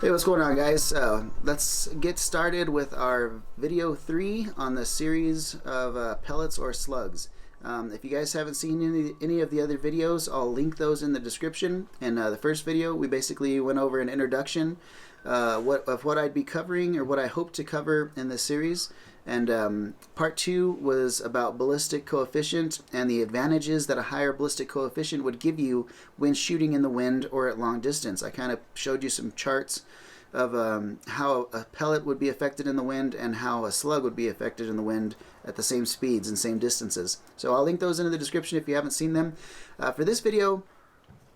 Hey, what's going on, guys? Let's get started with our video 3 on the series of pellets or slugs. If you guys haven't seen any of the other videos, I'll link those in the description. In the first video, we basically went over an introduction of what I'd be covering or what I hope to cover in this series. And part 2 was about ballistic coefficient and the advantages that a higher ballistic coefficient would give you when shooting in the wind or at long distance. I kind of showed you some charts of how a pellet would be affected in the wind and how a slug would be affected in the wind at the same speeds and same distances. So I'll link those in the description if you haven't seen them. For this video,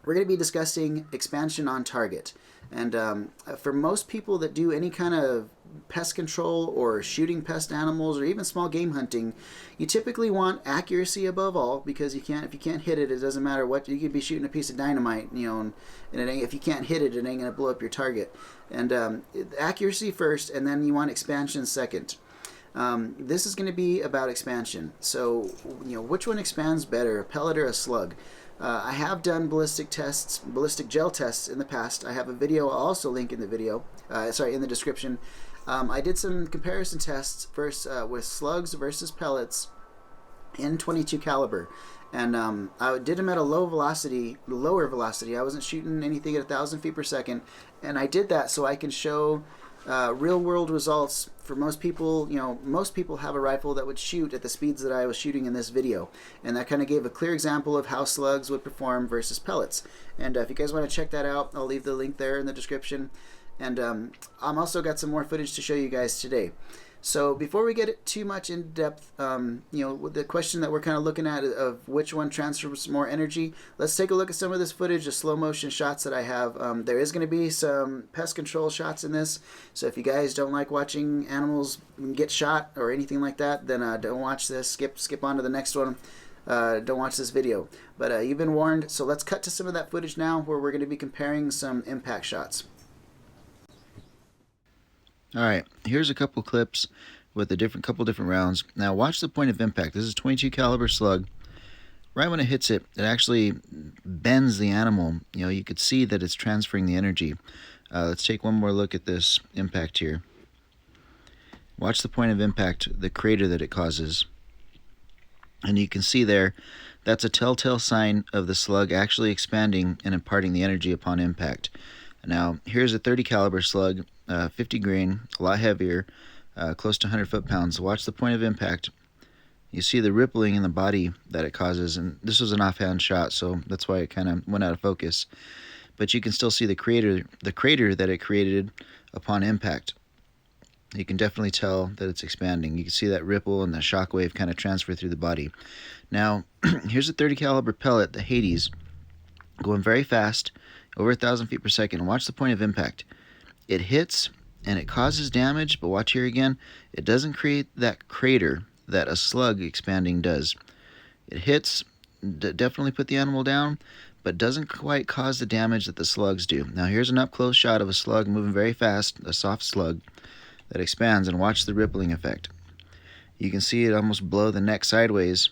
we're going to be discussing expansion on target. And for most people that do any kind of pest control or shooting pest animals or even small game hunting, you typically want accuracy above all, because if you can't hit it, it doesn't matter what. You could be shooting a piece of dynamite, and if you can't hit it, it ain't going to blow up your target. And accuracy first, and then you want expansion second. This is going to be about expansion. So, which one expands better, a pellet or a slug? I have done ballistic gel tests in the past. I have a video I'll also link in the in the description. I did some comparison tests first with slugs versus pellets in 22 caliber. And I did them at a lower velocity. I wasn't shooting anything at 1,000 feet per second. And I did that so I can show real world results for most people. Most people have a rifle that would shoot at the speeds that I was shooting in this video, and that kind of gave a clear example of how slugs would perform versus pellets. And if you guys want to check that out, I'll leave the link there in the description. And I'm also got some more footage to show you guys today. So before we get too much in depth, the question that we're kind of looking at of which one transfers more energy, let's take a look at some of this footage of slow motion shots that I have. There is going to be some pest control shots in this, so if you guys don't like watching animals get shot or anything like that, then don't watch this. Skip on to the next one. Don't watch this video. But you've been warned. So let's cut to some of that footage now, where we're going to be comparing some impact shots. Alright, here's a couple clips with a couple different rounds. Now watch the point of impact. This is 22 caliber slug. Right when it hits it, it actually bends the animal. You could see that it's transferring the energy. Let's take one more look at this impact here. Watch the point of impact, the crater that it causes. And you can see there, that's a telltale sign of the slug actually expanding and imparting the energy upon impact. Now, here's a 30 caliber slug, 50 grain, a lot heavier, close to 100 foot-pounds. Watch the point of impact. You see the rippling in the body that it causes, and this was an offhand shot, so that's why it kind of went out of focus. But you can still see the crater that it created upon impact. You can definitely tell that it's expanding. You can see that ripple and the shock wave kind of transfer through the body. Now, here's a 30 caliber pellet, the Hades, going very fast, over 1,000 feet per second. Watch the point of impact. It hits and it causes damage, but watch here again. It doesn't create that crater that a slug expanding does. It hits, definitely put the animal down, but doesn't quite cause the damage that the slugs do. Now here's an up-close shot of a slug moving very fast, a soft slug that expands, and watch the rippling effect. You can see it almost blow the neck sideways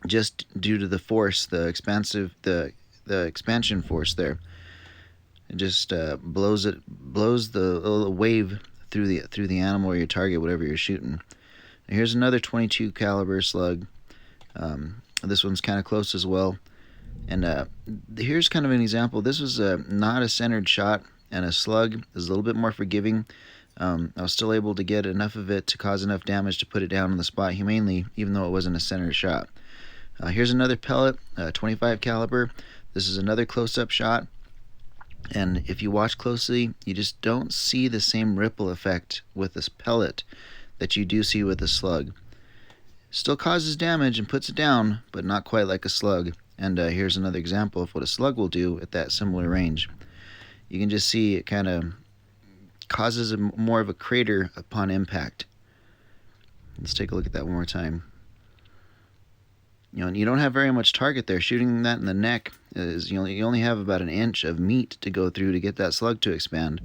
just due to the force, the expansion force there. It just blows the little wave through the animal or your target, whatever you're shooting. And here's another 22 caliber slug. This one's kind of close as well. And here's kind of an example. This was not a centered shot, and a slug is a little bit more forgiving. I was still able to get enough of it to cause enough damage to put it down on the spot humanely, even though it wasn't a centered shot. Here's another pellet, 25 caliber. This is another close-up shot, and if you watch closely, you just don't see the same ripple effect with this pellet that you do see with a slug. Still causes damage and puts it down, but not quite like a slug. And here's another example of what a slug will do at that similar range. You can just see it kind of causes more of a crater upon impact. Let's take a look at that one more time. You don't have very much target there. Shooting that in the neck is you only have about an inch of meat to go through to get that slug to expand.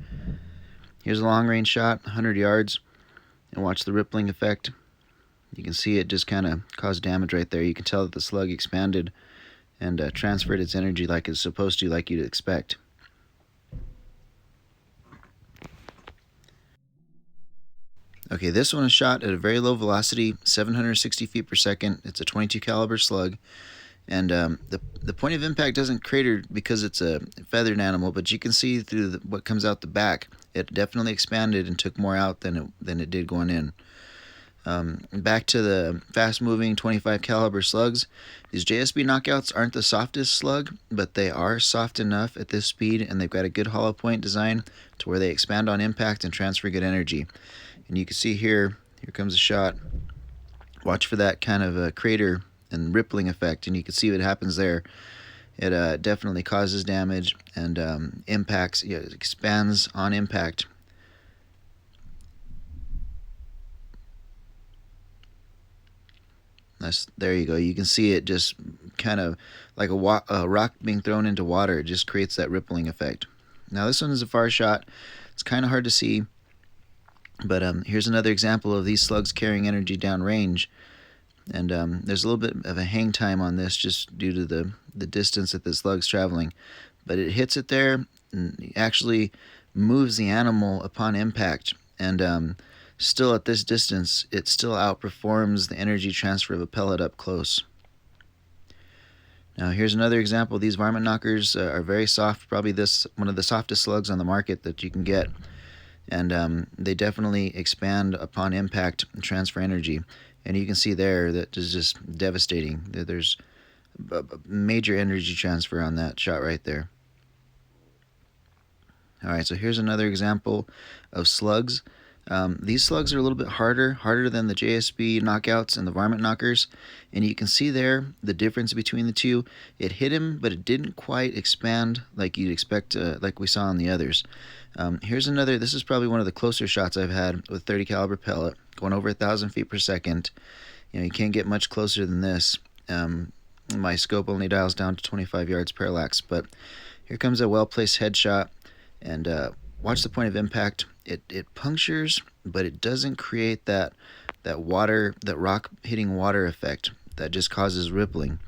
Here's a long range shot, 100 yards, and watch the rippling effect. You can see it just kind of caused damage right there. You can tell that the slug expanded and transferred its energy like it's supposed to, like you'd expect. Okay, this one is shot at a very low velocity, 760 feet per second. It's a 22 caliber slug, and the point of impact doesn't crater because it's a feathered animal, but you can see through what comes out the back, it definitely expanded and took more out than it did going in. Back to the fast-moving 25 caliber slugs. These JSB knockouts aren't the softest slug, but they are soft enough at this speed, and they've got a good hollow point design to where they expand on impact and transfer good energy. And you can see here comes a shot. Watch for that kind of a crater and rippling effect, and you can see what happens there. It definitely causes damage and impacts. It expands on impact. There you go. You can see it just kind of like a rock being thrown into water. It just creates that rippling effect. Now this one is a far shot. It's kind of hard to see, but here's another example of these slugs carrying energy downrange. And there's a little bit of a hang time on this just due to the distance that the slug's traveling. But it hits it there and actually moves the animal upon impact. And still at this distance, it still outperforms the energy transfer of a pellet up close. Now here's another example. These varmint knockers are very soft, probably one of the softest slugs on the market that you can get. And they definitely expand upon impact and transfer energy. And you can see there that is just devastating. There's a major energy transfer on that shot right there. Alright, so here's another example of slugs. These slugs are a little bit harder than the JSB knockouts and the varmint knockers. And you can see there the difference between the two. It hit him, but it didn't quite expand like you'd expect, like we saw on the others. Here's another. This is probably one of the closer shots I've had with 30 caliber pellet, going over 1,000 feet per second. You can't get much closer than this. My scope only dials down to 25 yards parallax, but here comes a well-placed headshot, and watch the point of impact. It punctures, but it doesn't create that rock hitting water effect that just causes rippling.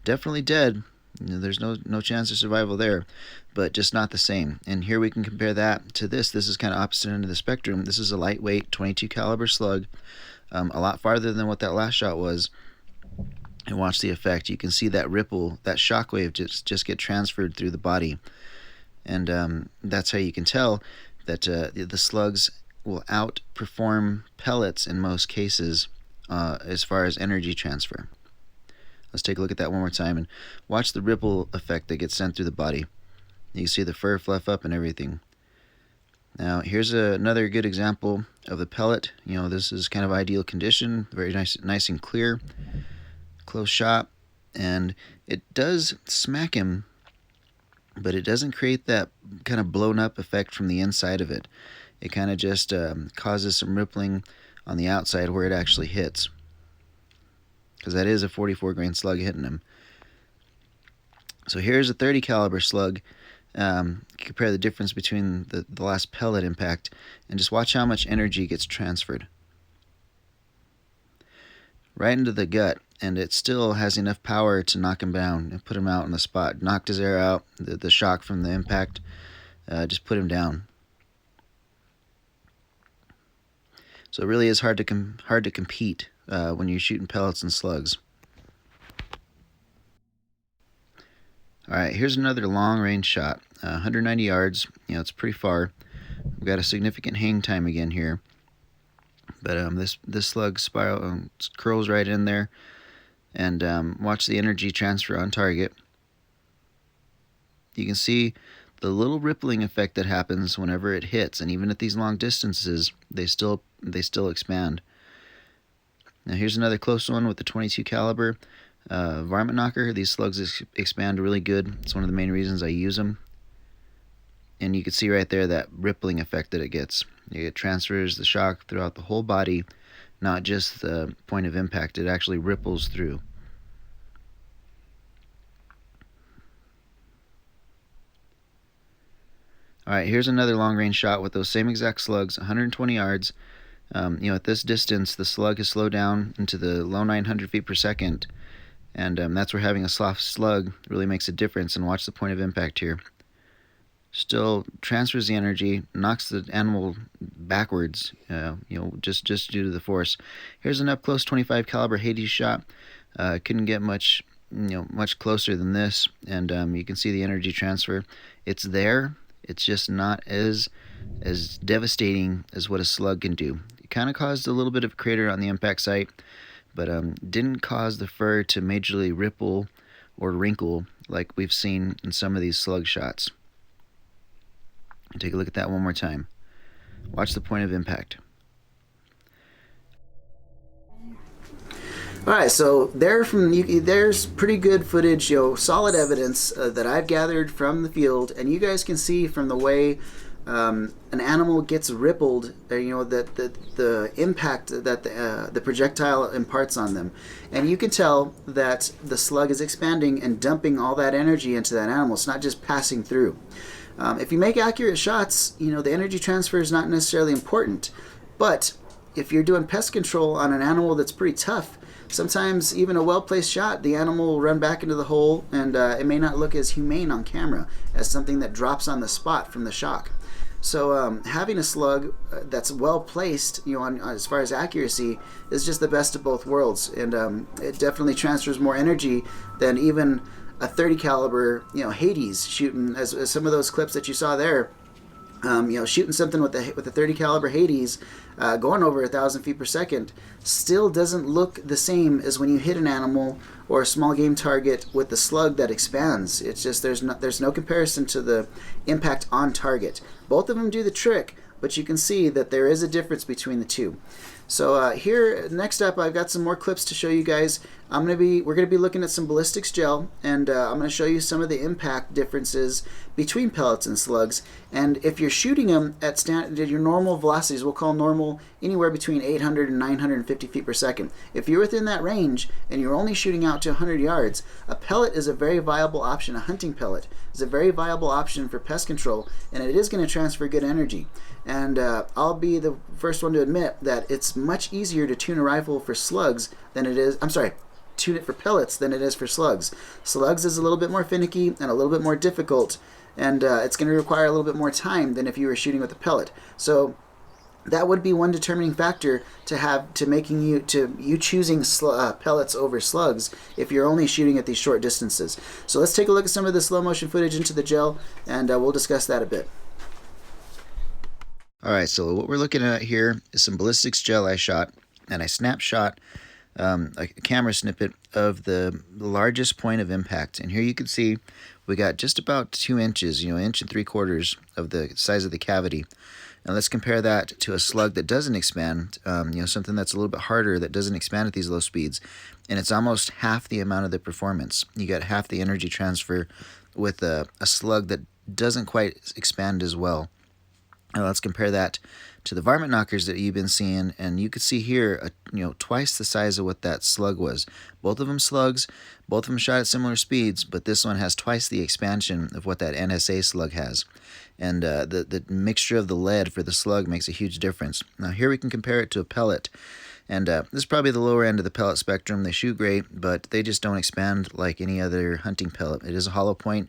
Definitely dead. There's no chance of survival there, but just not the same. And here we can compare that to this. This is kind of opposite end of the spectrum. This is a lightweight 22 caliber slug, a lot farther than what that last shot was. And watch the effect. You can see that ripple, that shockwave just get transferred through the body. And that's how you can tell that the slugs will outperform pellets in most cases as far as energy transfer. Let's take a look at that one more time and watch the ripple effect that gets sent through the body. You can see the fur fluff up and everything. Now here's another good example of the pellet. This is kind of ideal condition, very nice and clear, close shot, and it does smack him, but it doesn't create that kind of blown up effect from the inside of it. It kind of just causes some rippling on the outside where it actually hits, because that is a 44 grain slug hitting him. So here's a 30 caliber slug. Compare the difference between the last pellet impact and just watch how much energy gets transferred right into the gut, and it still has enough power to knock him down and put him out on the spot. Knocked his air out. The shock from the impact just put him down. So it really is hard to compete when you're shooting pellets and slugs. Alright, here's another long range shot, 190 yards. It's pretty far. We've got a significant hang time again here, but this slug curls right in there, and watch the energy transfer on target. You can see the little rippling effect that happens whenever it hits, and even at these long distances, they still expand. Now here's another close one with the 22 caliber varmint knocker. These slugs expand really good. It's one of the main reasons I use them. And you can see right there that rippling effect that it gets. It transfers the shock throughout the whole body, not just the point of impact. It actually ripples through. Alright, here's another long range shot with those same exact slugs, 120 yards. At this distance, the slug has slowed down into the low 900 feet per second, and that's where having a soft slug really makes a difference. And watch the point of impact here. still transfers the energy, knocks the animal backwards, just due to the force. Here's an up close 25 caliber Hades shot. Couldn't get much closer than this, and you can see the energy transfer. It's there. It's just not as devastating as what a slug can do. It kind of caused a little bit of a crater on the impact site, but didn't cause the fur to majorly ripple or wrinkle like we've seen in some of these slug shots. Take a look at that one more time. Watch the point of impact. All right, so there's pretty good footage, solid evidence that I've gathered from the field, and you guys can see from the way an animal gets rippled, that the impact that the projectile imparts on them, and you can tell that the slug is expanding and dumping all that energy into that animal. It's not just passing through. If you make accurate shots, the energy transfer is not necessarily important, but if you're doing pest control on an animal that's pretty tough, sometimes even a well-placed shot, the animal will run back into the hole, and it may not look as humane on camera as something that drops on the spot from the shock. So having a slug that's well placed, as far as accuracy, is just the best of both worlds, and it definitely transfers more energy than even a 30 caliber, Hades shooting, as some of those clips that you saw there. Shooting something with the 30 caliber Hades, going over 1,000 feet per second, still doesn't look the same as when you hit an animal or a small game target with the slug that expands. It's just there's no comparison to the impact on target. Both of them do the trick, but you can see that there is a difference between the two. So here, next up, I've got some more clips to show you guys. We're gonna be looking at some ballistics gel, and I'm gonna show you some of the impact differences between pellets and slugs. And if you're shooting them at your normal velocities, we'll call normal anywhere between 800 and 950 feet per second. If you're within that range and you're only shooting out to 100 yards, a pellet is a very viable option. A hunting pellet is a very viable option for pest control, and it is going to transfer good energy. And I'll be the first one to admit that it's much easier to tune a rifle for slugs than it is, tune it for pellets than it is for slugs. Slugs is a little bit more finicky and a little bit more difficult, and it's going to require a little bit more time than if you were shooting with a pellet. So that would be one determining factor to you choosing pellets over slugs if you're only shooting at these short distances. So let's take a look at some of the slow motion footage into the gel, and we'll discuss that a bit. Alright, so what we're looking at here is some ballistics gel I shot, and I snapshot a camera snippet of the largest point of impact. And here you can see we got just about 2 inches, 1.75 inches of the size of the cavity. Now let's compare that to a slug that doesn't expand, something that's a little bit harder that doesn't expand at these low speeds, and it's almost half the amount of the performance. You got half the energy transfer with a slug that doesn't quite expand as well. Now let's compare that to the varmint knockers that you've been seeing, and you can see here, twice the size of what that slug was. Both of them slugs, both of them shot at similar speeds, but this one has twice the expansion of what that NSA slug has. And the mixture of the lead for the slug makes a huge difference. Now here we can compare it to a pellet, and this is probably the lower end of the pellet spectrum. They shoot great, but they just don't expand like any other hunting pellet. It is a hollow point,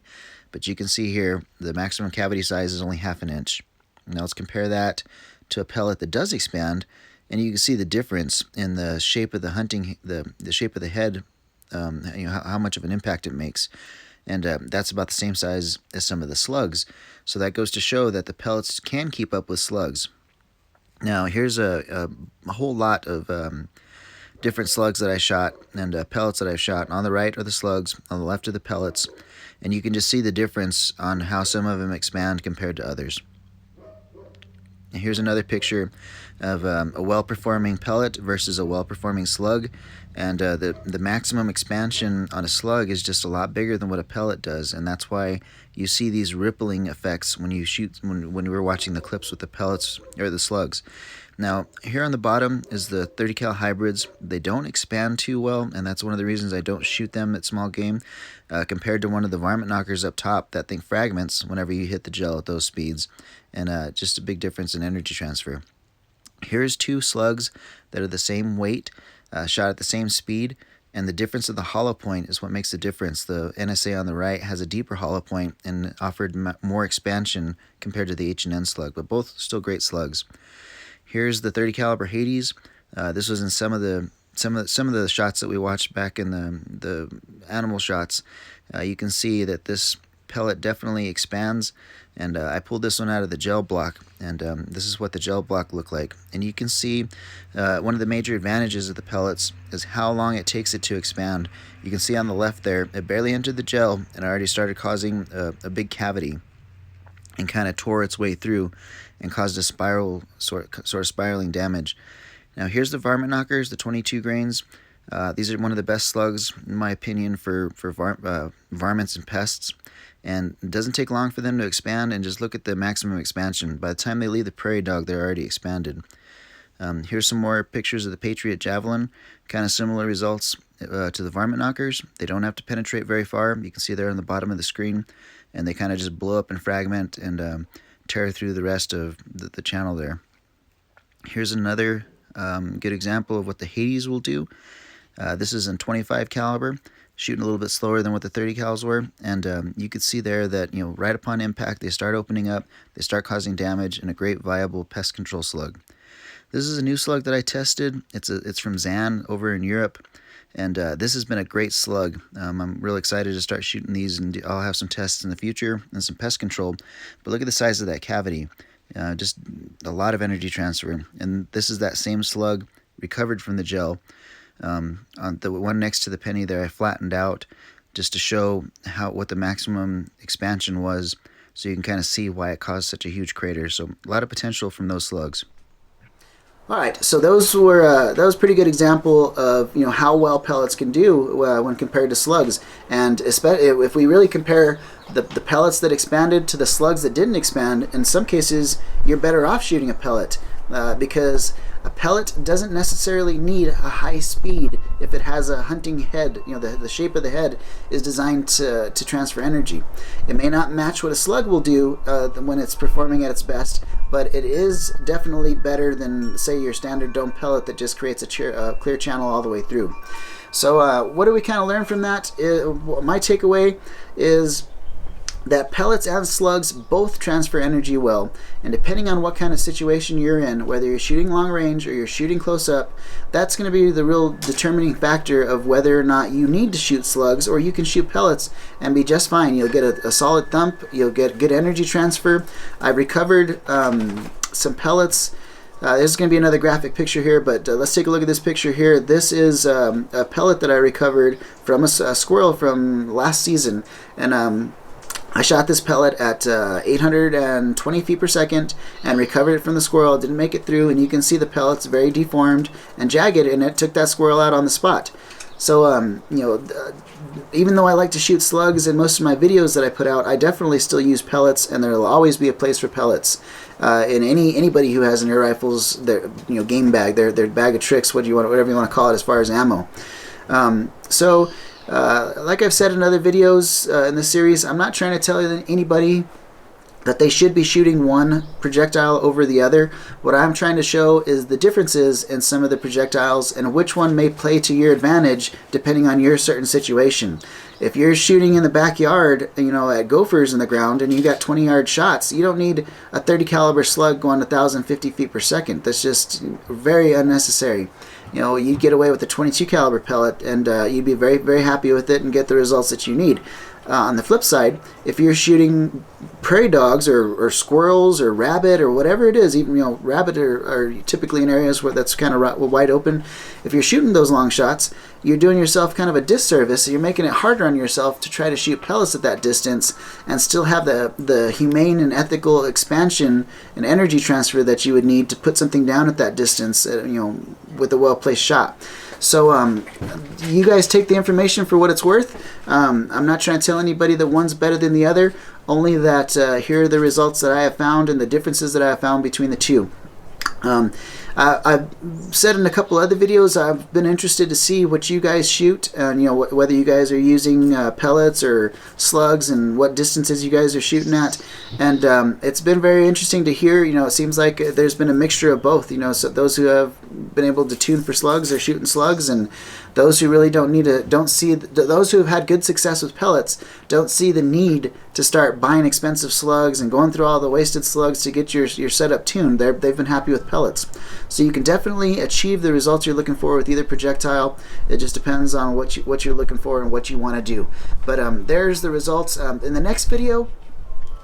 but you can see here the maximum cavity size is only 1/2 inch. Now let's compare that to a pellet that does expand, and you can see the difference in the shape of the shape of the head, how much of an impact it makes. And that's about the same size as some of the slugs. So that goes to show that the pellets can keep up with slugs. Now here's a whole lot of different slugs that I shot and pellets that I've shot. On the right are the slugs, on the left are the pellets, and you can just see the difference on how some of them expand compared to others. And here's another picture of a well-performing pellet versus a well-performing slug, and the maximum expansion on a slug is just a lot bigger than what a pellet does, and that's why you see these rippling effects when you shoot when we were watching the clips with the pellets or the slugs. Now here on the bottom is the 30 cal hybrids. They don't expand too well, and that's one of the reasons I don't shoot them at small game. Compared to one of the varmint knockers up top, that thing fragments whenever you hit the gel at those speeds, and just a big difference in energy transfer. Here's 2 slugs that are the same weight, shot at the same speed, And the difference of the hollow point is what makes the difference. The NSA on the right has a deeper hollow point and offered more expansion compared to the H&N slug, but both still great slugs. Here's the 30 caliber Hades. This was in some of the shots that we watched back in the animal shots. You can see that this pellet definitely expands, and I pulled this one out of the gel block, and this is what the gel block looked like. And you can see one of the major advantages of the pellets is how long it takes it to expand. You can see on the left there, it barely entered the gel and already started causing a big cavity and kind of tore its way through and caused a spiral, sort of spiraling damage. Now here's the varmint knockers, the 22 grains. These are one of the best slugs, in my opinion, for varmints and pests. And it doesn't take long for them to expand, and just look at the maximum expansion. By the time they leave the prairie dog, they're already expanded. Here's some more pictures of the Patriot Javelin. Kind of similar results to the varmint knockers. They don't have to penetrate very far. You can see there on the bottom of the screen. And they kind of just blow up and fragment and tear through the rest of the channel there. Here's another good example of what the Hades will do. This is in 25 caliber, shooting a little bit slower than what the 30 cals were, and you could see there that, you know, right upon impact they start opening up, they start causing damage, and a great viable pest control slug. This is a new slug that I tested. It's from Zan over in Europe, and this has been a great slug. I'm really excited to start shooting these, and I'll have some tests in the future and some pest control. But look at the size of that cavity. Just a lot of energy transfer, and this is that same slug recovered from the gel. On the one next to the penny there, I flattened out just to show what the maximum expansion was, so you can kind of see why it caused such a huge crater. So a lot of potential from those slugs. All right, so those were that was a pretty good example of, you know, how well pellets can do when compared to slugs, and especially if we really compare the pellets that expanded to the slugs that didn't expand, in some cases you're better off shooting a pellet because a pellet doesn't necessarily need a high speed if it has a hunting head. You know, the shape of the head is designed to transfer energy. It may not match what a slug will do when it's performing at its best, but it is definitely better than, say, your standard dome pellet that just creates a clear channel all the way through. So what do we kind of learn from that? My takeaway is that pellets and slugs both transfer energy well, and depending on what kind of situation you're in, whether you're shooting long range or you're shooting close up, that's going to be the real determining factor of whether or not you need to shoot slugs, or you can shoot pellets and be just fine. You'll get a solid thump, you'll get good energy transfer. I've recovered some pellets. There's going to be another graphic picture here, but let's take a look at this picture here. This is a pellet that I recovered from a squirrel from last season, and I shot this pellet at 820 feet per second and recovered it from the squirrel. Didn't make it through, and you can see the pellet's very deformed and jagged, and it took that squirrel out on the spot. So, you know, even though I like to shoot slugs in most of my videos that I put out, I definitely still use pellets, and there will always be a place for pellets. In anybody who has an air rifle's game bag, their bag of tricks, whatever you want to call it, as far as ammo. Like I've said in other videos in this series, I'm not trying to tell anybody that they should be shooting one projectile over the other. What I'm trying to show is the differences in some of the projectiles and which one may play to your advantage depending on your certain situation. If you're shooting in the backyard, you know, at gophers in the ground, and you got 20-yard shots, you don't need a 30 caliber slug going 1,050 feet per second. That's just very unnecessary. You know, you'd get away with a 22 caliber pellet, and you'd be very, very happy with it and get the results that you need. On the flip side, if you're shooting prairie dogs or squirrels or rabbit or whatever it is, even, you know, rabbit are typically in areas where that's kind of wide open. If you're shooting those long shots, you're doing yourself kind of a disservice. So you're making it harder on yourself to try to shoot pellets at that distance and still have the humane and ethical expansion and energy transfer that you would need to put something down at that distance, you know, with a well-placed shot. So you guys take the information for what it's worth. I'm not trying to tell anybody that one's better than the other, only that here are the results that I have found and the differences that I have found between the two. I've said in a couple other videos, I've been interested to see what you guys shoot, and you know, whether you guys are using pellets or slugs and what distances you guys are shooting at. And it's been very interesting to hear. You know, it seems like there's been a mixture of both. You know, so those who have been able to tune for slugs are shooting slugs, and Those who really don't see, those who have had good success with pellets don't see the need to start buying expensive slugs and going through all the wasted slugs to get your setup tuned. They've been happy with pellets. So you can definitely achieve the results you're looking for with either projectile. It just depends on what you're looking for and what you want to do. But there's the results. In the next video,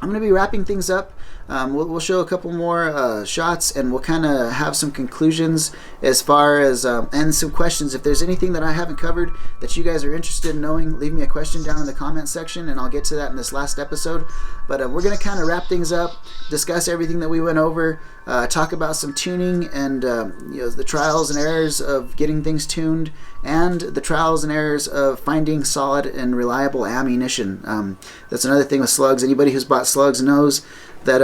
I'm going to be wrapping things up. We'll show a couple more shots, and we'll kind of have some conclusions as far as and some questions. If there's anything that I haven't covered that you guys are interested in knowing, leave me a question down in the comment section, and I'll get to that in this last episode. But we're going to kind of wrap things up, discuss everything that we went over, talk about some tuning and the trials and errors of getting things tuned, and the trials and errors of finding solid and reliable ammunition. That's another thing with slugs. Anybody who's bought slugs knows that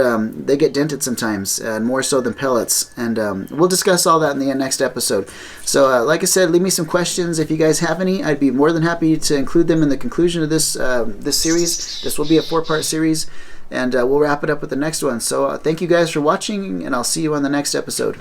they get dented sometimes, and more so than pellets. And we'll discuss all that in the next episode. So like I said, leave me some questions if you guys have any. I'd be more than happy to include them in the conclusion of this series. This will be a 4-part series, and we'll wrap it up with the next one. So thank you guys for watching, and I'll see you on the next episode.